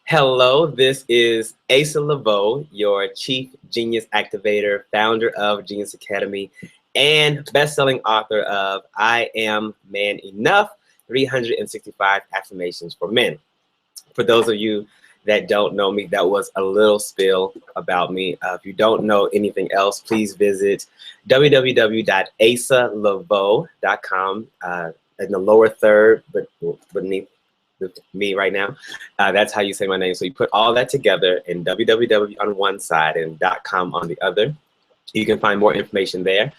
Hello, this is Asa Laveau, your Chief Genius Activator, founder of Genius Academy, and best-selling author of I Am Man Enough, 365 Affirmations for Men. For those of you that don't know me, that was a little spill about me. If you don't know anything else, please visit www.asalavaux.com in the lower third, but beneath me right now. That's how you say my name. So you put all that together in www on one side and .com on the other. You can find more information there.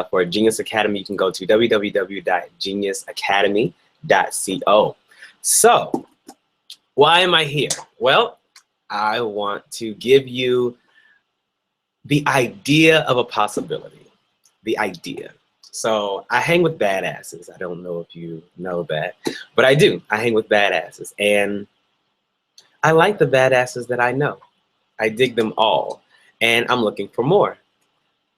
For Genius Academy, you can go to www.geniusacademy.co. So why am I here? Well, I want to give you the idea of a possibility. The idea. So I hang with badasses. I don't know if you know that, but I do. I hang with badasses, and I like the badasses that I know. I dig them all, and I'm looking for more.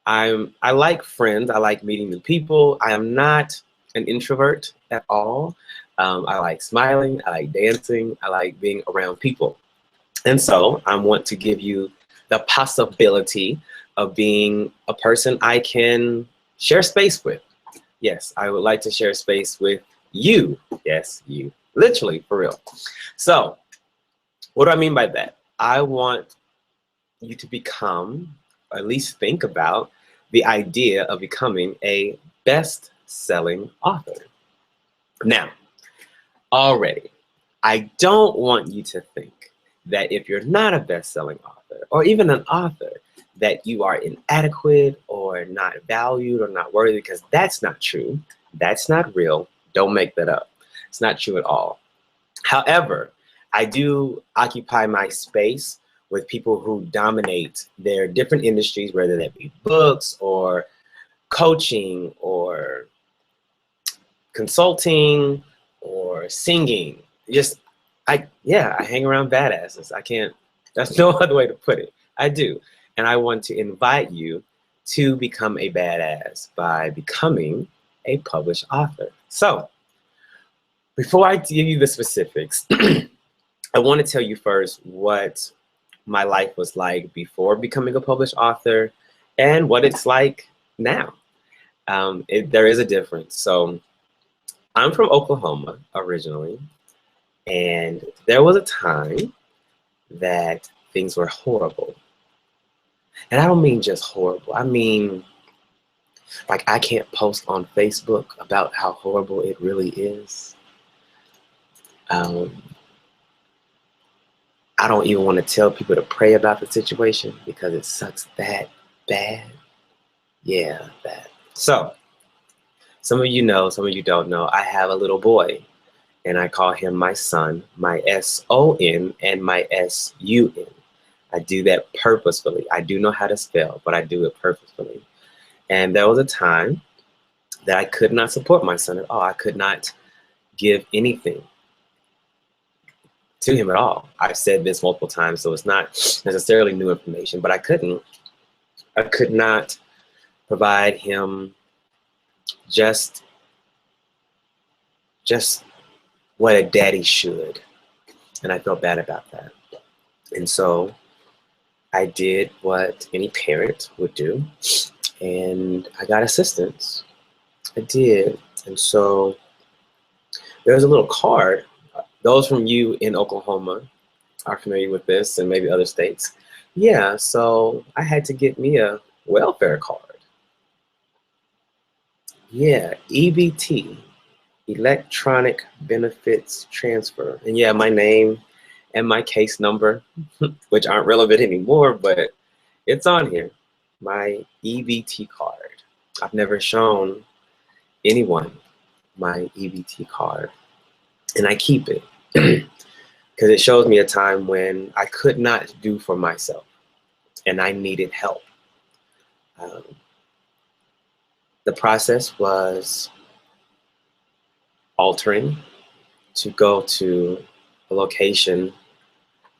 I like friends. I like meeting new people. I am not an introvert at all. I like smiling. I like dancing. I like being around people, and so I want to give you the possibility of being a person I can share space with. Yes, I would like to share space with you. Yes, you. Literally, for real. So, what do I mean by that? I want you to become, or at least think about, the idea of becoming a best-selling author. Now, already, I don't want you to think that if you're not a best-selling author, or even an author, that you are inadequate or not valued or not worthy, because that's not true. That's not real. Don't make that up. It's not true at all. However, I do occupy my space with people who dominate their different industries, whether that be books or coaching or consulting or singing. I hang around badasses. That's no other way to put it. I do. And I want to invite you to become a badass by becoming a published author. So, before I give you the specifics, I want to tell you first what my life was like before becoming a published author and what it's like now. There is a difference. So, I'm from Oklahoma originally, and there was a time that things were horrible. And I don't mean just horrible. I mean, like, I can't post on Facebook about how horrible it really is. I don't even want to tell people to pray about the situation because it sucks that bad. Yeah, bad. So, some of you know, some of you don't know, I have a little boy, and I call him my son, my S-O-N and my S-U-N. I do that purposefully. I do know how to spell, but I do it purposefully. And there was a time that I could not support my son at all. I could not give anything to him at all. I've said this multiple times, so it's not necessarily new information, but I could not provide him just what a daddy should. And I felt bad about that. And so I did what any parent would do, and I got assistance. I did. And so there's a little card. Those from you in Oklahoma are familiar with this, and maybe other states. Yeah, so I had to get me a welfare card. Yeah, EBT, Electronic Benefits Transfer. And yeah, my name and my case number, which aren't relevant anymore, but it's on here. My EBT card. I've never shown anyone my EBT card, and I keep it because it shows me a time when I could not do for myself and I needed help. The process was altering to go to a location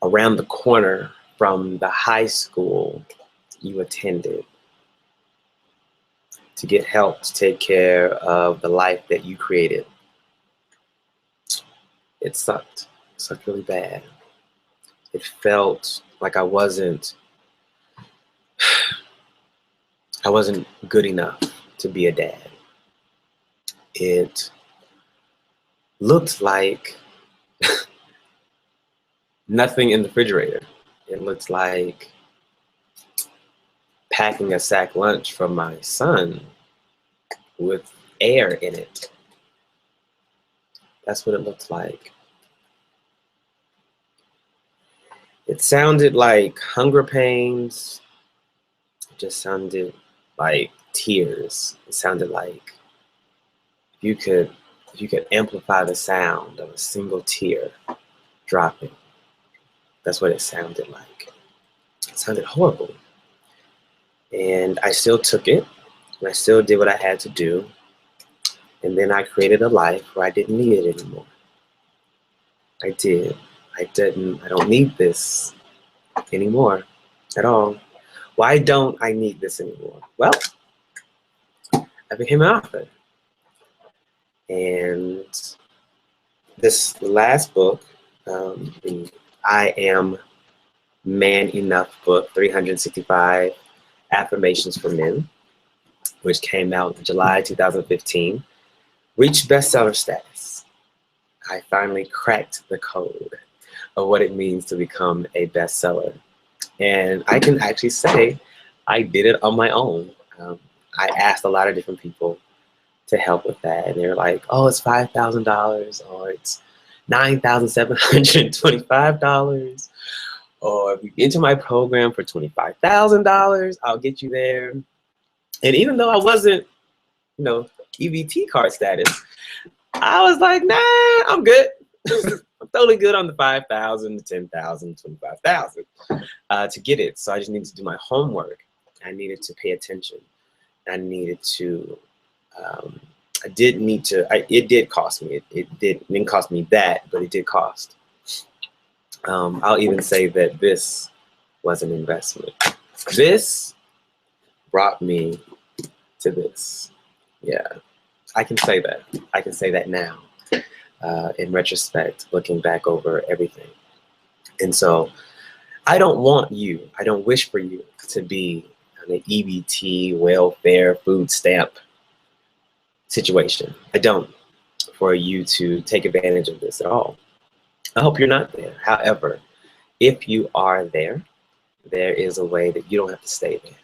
around the corner from the high school you attended to get help to take care of the life that you created. It sucked. It sucked really bad. It felt like I wasn't good enough to be a dad. It looked like nothing in the refrigerator. It looked like packing a sack lunch for my son with air in it. That's what it looked like. It sounded like hunger pains. It just sounded like tears. It sounded like if you could amplify the sound of a single tear dropping. That's what it sounded like. It sounded horrible. And I still took it, and I still did what I had to do. And then I created a life where I didn't need it anymore. I did. I don't need this anymore at all. Why don't I need this anymore? Well, I became an author. And this last book, the I Am Man Enough book, 365 Affirmations for Men, which came out in July 2015, reached bestseller status. I finally cracked the code of what it means to become a bestseller. And I can actually say I did it on my own. I asked a lot of different people to help with that. And they're like, oh, it's $5,000 or it's $9,725. Or if you enter my program for $25,000, I'll get you there. And even though I wasn't, EBT card status, I was like, nah, I'm good. I'm totally good on the 5,000, 10,000, 25,000 to get it. So I just needed to do my homework. I needed to pay attention. I needed to, it did cost me. It didn't cost me that, but it did cost. I'll even say that this was an investment. This brought me to this. Yeah, I can say that. I can say that now. In retrospect, looking back over everything. And so I don't wish for you to be in an EBT, welfare, food stamp situation. I don't, for you to take advantage of this at all. I hope you're not there. However, if you are there, there is a way that you don't have to stay there.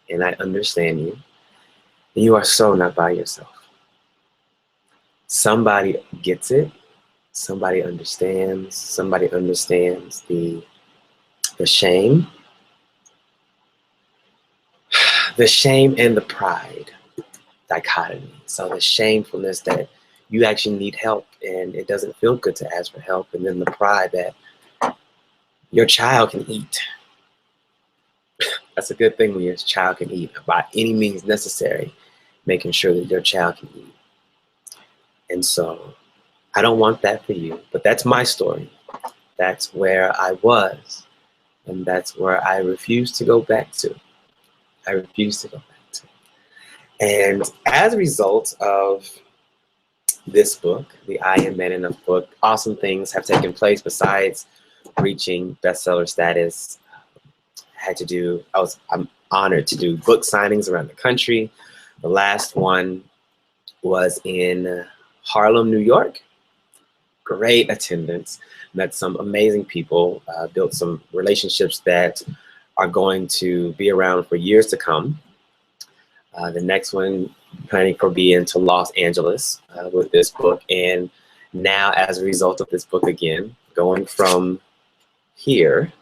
And I understand you. And you are so not by yourself. Somebody gets it. Somebody understands. Somebody understands the shame. The shame and the pride dichotomy. So the shamefulness that you actually need help and it doesn't feel good to ask for help. And then the pride that your child can eat. That's a good thing when your child can eat by any means necessary, making sure that your child can eat. And so I don't want that for you, but that's my story. That's where I was, and that's where I refuse to go back to. I refuse to go back to. And as a result of this book, the I Am Man Enough book, awesome things have taken place besides reaching bestseller status. I'm honored to do book signings around the country. The last one was in Harlem, New York. Great attendance, met some amazing people, built some relationships that are going to be around for years to come. The next one, planning for being to Los Angeles with this book. And now as a result of this book again, going from here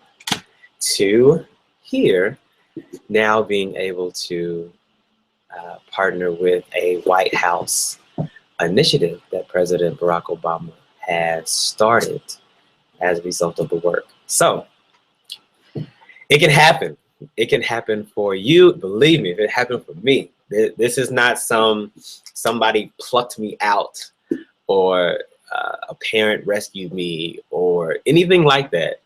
to here, now being able to partner with a White House initiative that President Barack Obama has started as a result of the work. So it can happen. It can happen for you. Believe me, if it happened for me, this is not somebody plucked me out or a parent rescued me or anything like that.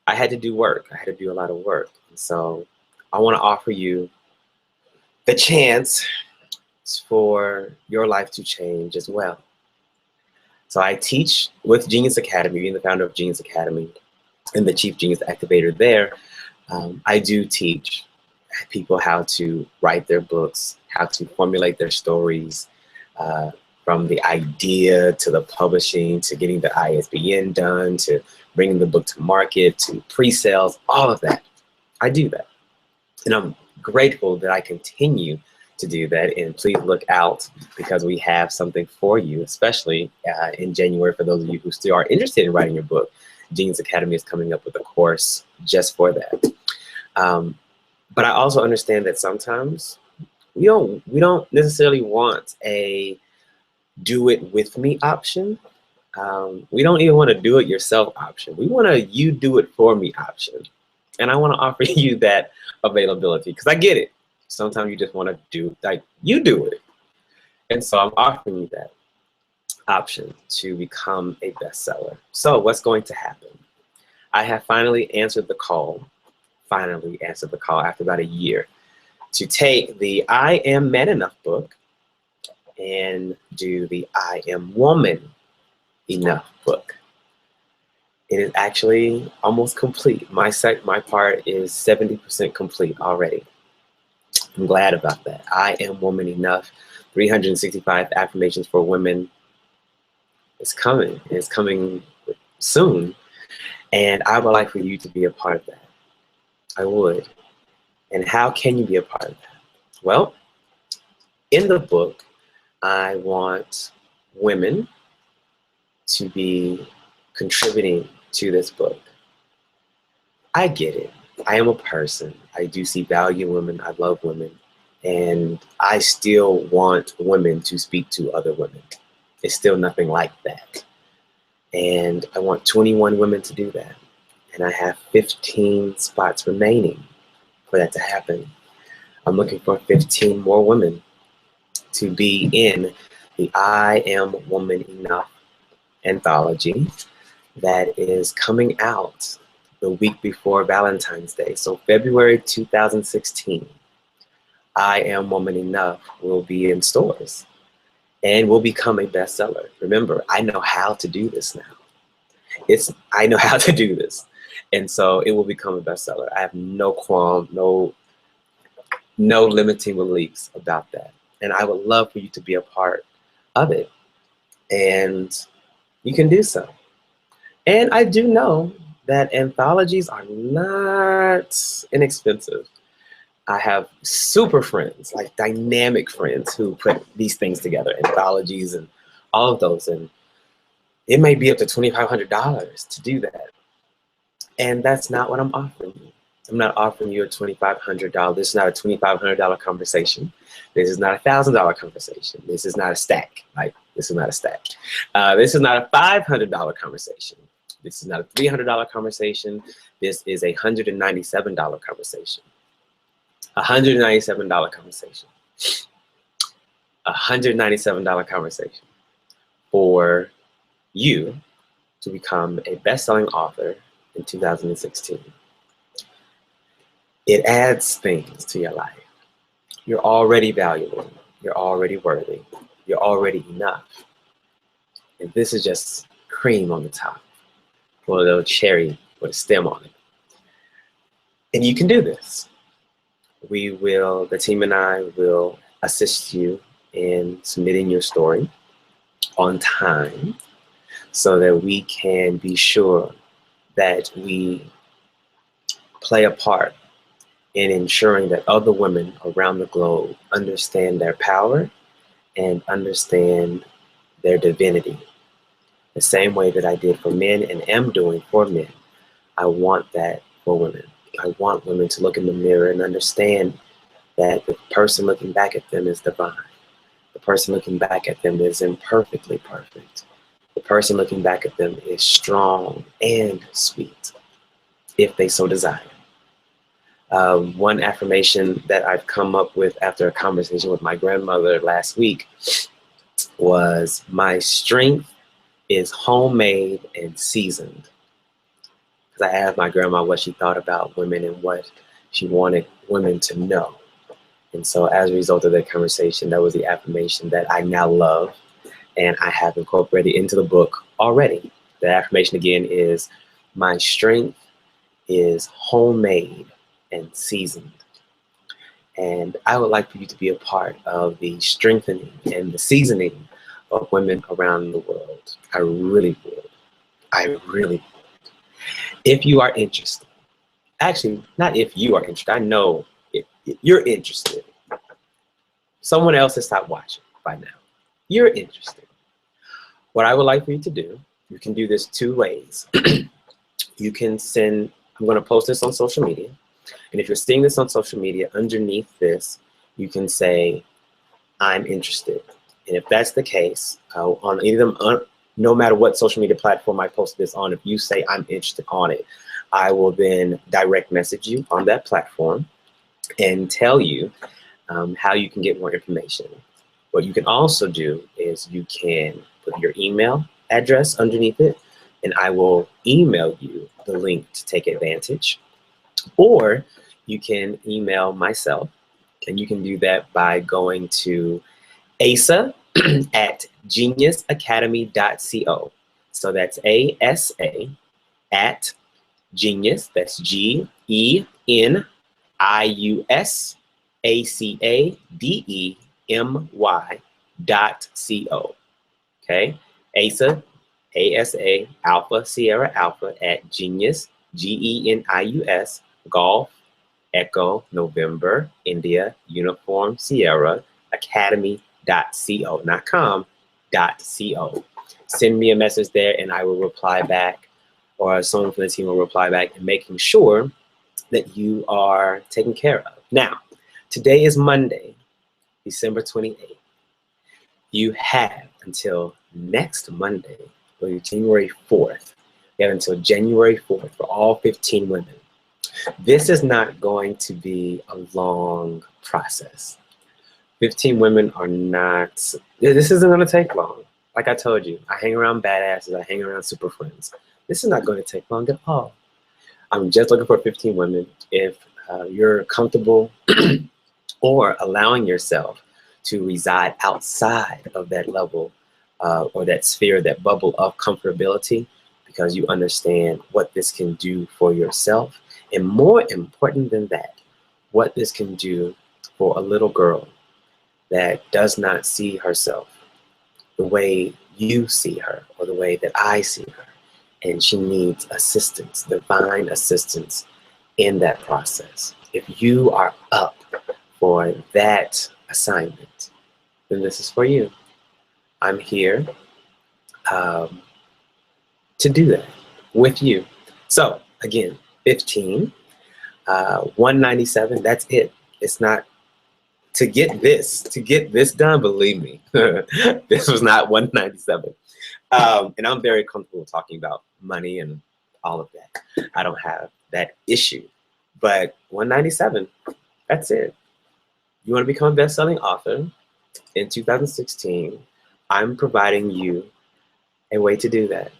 I had to do work. I had to do a lot of work. And so I want to offer you the chance for your life to change as well. So I teach with Genius Academy, being the founder of Genius Academy. and the Chief Genius Activator there, I do teach people how to write their books, how to formulate their stories, from the idea to the publishing, to getting the ISBN done, to bringing the book to market, to pre-sales, all of that. I do that. And I'm grateful that I continue to do that. And please look out, because we have something for you, especially in January, for those of you who still are interested in writing your book. Genius Academy is coming up with a course just for that. But I also understand that sometimes we don't necessarily want a do it with me option. We don't even want to do it yourself option. We want a you do it for me option. And I want to offer you that availability, because I get it. Sometimes you just want to do, like, you do it. And so I'm offering you that option to become a bestseller. So what's going to happen? I have finally answered the call after about a year to take the I Am Man Enough book and do the I Am Woman Enough book. It is actually almost complete. My part is 70% complete already. I'm glad about that. I Am Woman Enough, 365 affirmations for women. It's coming. It's coming soon. And I would like for you to be a part of that. I would. And how can you be a part of that? Well, in the book, I want women to be contributing to this book. I get it. I am a person. I do see value in women. I love women. And I still want women to speak to other women. It's still nothing like that. And I want 21 women to do that. And I have 15 spots remaining for that to happen. I'm looking for 15 more women to be in the I Am Woman Enough anthology that is coming out the week before Valentine's Day. So February 2016, I Am Woman Enough will be in stores and will become a bestseller. Remember, I know how to do this now. I know how to do this. And so it will become a bestseller. I have no qualm, no limiting beliefs about that. And I would love for you to be a part of it. And you can do so. And I do know that anthologies are not inexpensive. I have super friends, like dynamic friends, who put these things together, anthologies and all of those. And it may be up to $2,500 to do that. And that's not what I'm offering you. I'm not offering you a $2,500. This is not a $2,500 conversation. This is not a $1,000 conversation. This is not a stack. Like, this is not a stack. This is not a $500 conversation. This is not a $300 conversation. This is a $197 conversation. $197 conversation. $197 conversation for you to become a best-selling author in 2016. It adds things to your life. You're already valuable. You're already worthy. You're already enough. And this is just cream on the top, or a little cherry with a stem on it. And you can do this. The team and I will assist you in submitting your story on time so that we can be sure that we play a part in ensuring that other women around the globe understand their power and understand their divinity. The same way that I did for men and am doing for men, I want that for women. I want women to look in the mirror and understand that the person looking back at them is divine. The person looking back at them is imperfectly perfect. The person looking back at them is strong and sweet, if they so desire. One affirmation that I've come up with after a conversation with my grandmother last week was, my strength is homemade and seasoned. Because I asked my grandma what she thought about women and what she wanted women to know. And so as a result of that conversation, that was the affirmation that I now love and I have incorporated into the book already. The affirmation again is, my strength is homemade and seasoned. And I would like for you to be a part of the strengthening and the seasoning of women around the world. I really would. I really would. If you are interested, actually, not if you are interested, I know if you're interested. Someone else has stopped watching by now. You're interested. What I would like for you to do, you can do this two ways. You can send, I'm going to post this on social media. And if you're seeing this on social media, underneath this, you can say, I'm interested. And if that's the case, on either of them, no matter what social media platform I post this on, if you say I'm interested on it, I will then direct message you on that platform and tell you how you can get more information. What you can also do is you can put your email address underneath it, and I will email you the link to take advantage. Or you can email myself, and you can do that by going to ASA at geniusacademy.co. So that's ASA at Genius, that's GENIUSACADEMY.co. Okay, ASA, ASA, Alpha, Sierra Alpha at Genius, GENIUS, Golf, Echo, November, India, Uniform, Sierra, Academy.co, not com, .co. Send me a message there and I will reply back, or someone from the team will reply back, and making sure that you are taken care of. Now, today is Monday, December 28th. You have until next Monday, or January 4th. You have until January 4th for all 15 women. This is not going to be a long process. 15 women are not, this isn't going to take long. Like I told you, I hang around badasses, I hang around super friends. This is not going to take long at all. I'm just looking for 15 women. If you're comfortable or allowing yourself to reside outside of that level or that sphere, that bubble of comfortability, because you understand what this can do for yourself, and more important than that, what this can do for a little girl that does not see herself the way you see her or the way that I see her. And she needs assistance, divine assistance in that process. If you are up for that assignment, then this is for you. I'm here to do that with you. So again, 15, 197, that's it. It's not to get this done, believe me, this was not 197. And I'm very comfortable talking about money and all of that. I don't have that issue. But 197, that's it. You want to become a best-selling author in 2016, I'm providing you a way to do that.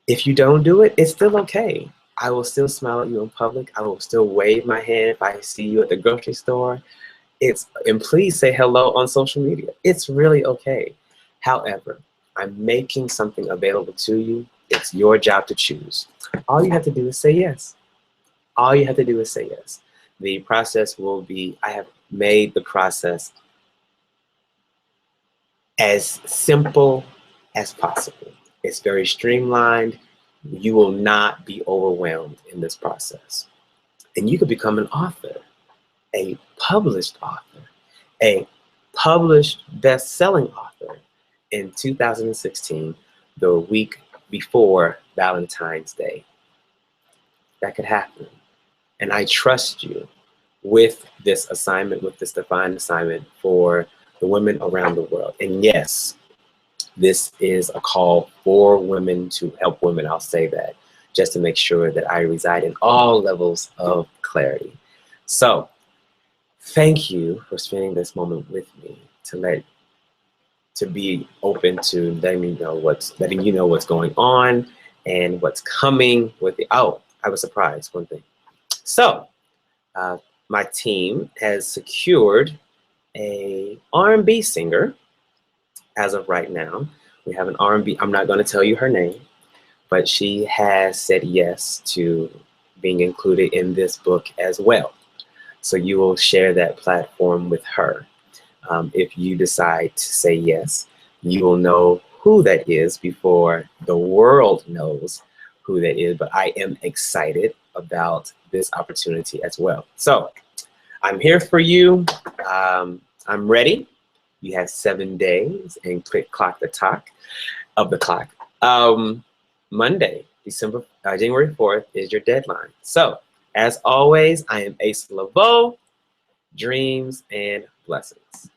If you don't do it, it's still okay. I will still smile at you in public. I will still wave my hand if I see you at the grocery store. And please say hello on social media. It's really okay. However, I'm making something available to you. It's your job to choose. All you have to do is say yes. All you have to do is say yes. The process will be, I have made the process as simple as possible. It's very streamlined. You will not be overwhelmed in this process. And you could become an author, a published author, a published best-selling author in 2016, the week before Valentine's Day. That could happen. And I trust you with this assignment, with this divine assignment for the women around the world. And yes, this is a call for women to help women. I'll say that just to make sure that I reside in all levels of clarity. So thank you for spending this moment with me, to be open to letting you know what's going on and what's coming with the, oh, I was surprised, one thing. So my team has secured a R&B singer as of right now. We have an R&B, I'm not going to tell you her name, but she has said yes to being included in this book as well. So you will share that platform with her. If you decide to say yes, you will know who that is before the world knows who that is. But I am excited about this opportunity as well. So I'm here for you. I'm ready. You have 7 days and click clock the talk of the clock. Monday, January 4th is your deadline. So as always, I am Ace Laveau. Dreams and blessings.